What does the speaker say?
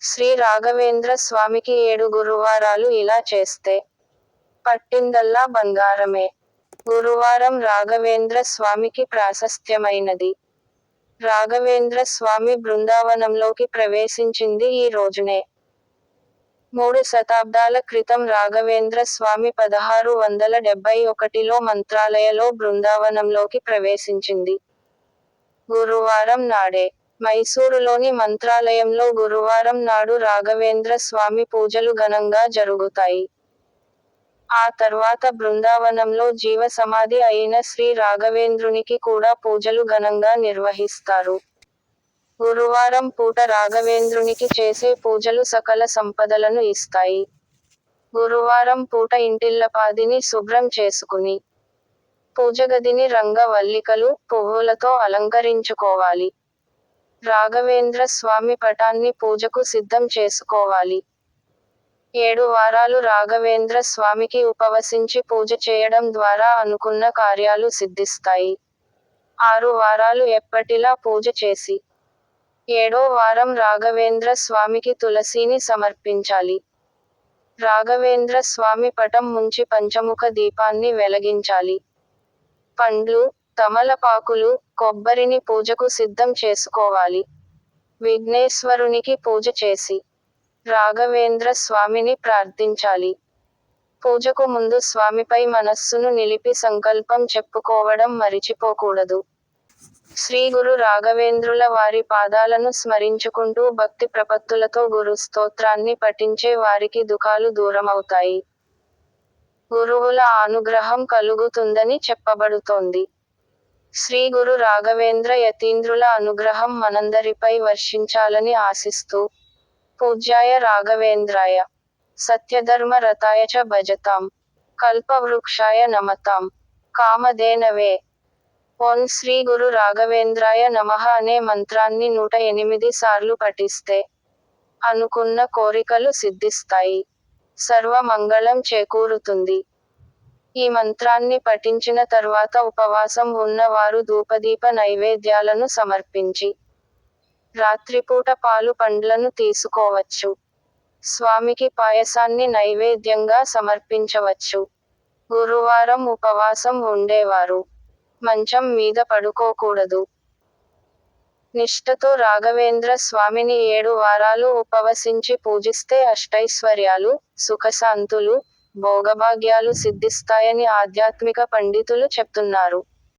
శ్రీ రాఘవేంద్ర స్వామికి 7 గురువారాలు ఇలా చేస్తే పట్టిందల్లా బంగారమే. గురువారం రాఘవేంద్ర స్వామికి ప్రాశస్త్యమైనది. రాఘవేంద్ర స్వామి బృందావనంలోకి ప్రవేశించింది ఈ రోజునే. 3 శతాబ్దాల క్రితం రాఘవేంద్ర స్వామి 1671లో మంత్రాలయలో బృందావనంలోకి ప్రవేశించింది. గురువారం నాడే. మైసూరులోని మంత్రాలయంలో గురువారం నాడు రాఘవేంద్ర స్వామి పూజలు ఘనంగా జరుగుతాయి. ఆ తర్వాత బృందావనంలో జీవ సమాధి అయిన శ్రీ రాఘవేంద్రునికి కూడా పూజలు ఘనంగా నిర్వహిస్తారు. గురువారం పూట రాఘవేంద్రునికి చేసే పూజలు సకల సంపదలను ఇస్తాయి. గురువారం పూట ఇంటిల్లపాదిని శుభ్రం చేసుకుని పూజగదిని రంగవల్లికలు, పువ్వులతో అలంకరించుకోవాలి. రాఘవేంద్ర స్వామి పటాన్ని పూజకు సిద్ధం చేసుకోవాలి. 7 వారాలు రాఘవేంద్ర స్వామికి ఉపవసించి పూజ చేయడం ద్వారా అనుకున్న కార్యాలు సిద్ధిస్తాయి. 6 వారాలు ఎప్పటిలా పూజ చేసి 7వ వారం రాఘవేంద్ర స్వామికి తులసిని సమర్పించాలి. రాఘవేంద్ర స్వామి పటం ముంచి పంచముఖ దీపాన్ని వెలిగించాలి. పండ్లు, తమలపాకులు, కొబ్బరిని పూజకు సిద్ధం చేసుకోవాలి. విఘ్నేశ్వరునికి పూజ చేసి రాఘవేంద్ర స్వామిని ప్రార్థించాలి. పూజకు ముందు స్వామిపై మనస్సును నిలిపి సంకల్పం చెప్పుకోవడం మరిచిపోకూడదు. శ్రీ గురు రాఘవేంద్రుల వారి పాదాలను స్మరించుకుంటూ భక్తి ప్రపత్తులతో గురు స్తోత్రాన్ని పఠించే వారికి దుఃఖాలు దూరమవుతాయి. గురువుల అనుగ్రహం కలుగుతుందని చెప్పబడుతోంది. శ్రీ గురు రాఘవేంద్ర యతీంద్రుల అనుగ్రహం మనందరిపై వర్షించాలని ఆశిస్తూ పూజ్యాయ రాఘవేంద్రాయ సత్యధర్మ రతాయ చ భజతాం కల్పవృక్షాయ నమతాం కామధేనవే. ఓం శ్రీ గురు రాఘవేంద్రాయ నమః అనే మంత్రాన్ని 108 సార్లు పఠిస్తే అనుకున్న కోరికలు సిద్ధిస్తాయి. సర్వమంగళం చేకూరుతుంది. ఈ మంత్రాన్ని పఠించిన తర్వాత ఉపవాసం ఉన్న వారు ధూపదీప నైవేద్యాలను సమర్పించి రాత్రిపూట పాలు పండ్లను తీసుకోవచ్చు. స్వామికి పాయసాన్ని నైవేద్యంగా సమర్పించవచ్చు. గురువారం ఉపవాసం ఉండేవారు మంచం మీద పడుకోకూడదు. నిష్ఠతో రాఘవేంద్ర స్వామిని 7 వారాలు ఉపవసించి పూజిస్తే అష్టైశ్వర్యాలు, సుఖశాంతులు, భోగభాగ్యాలు సిద్ధిస్తాయని ఆధ్యాత్మిక పండితులు చెప్తున్నారు.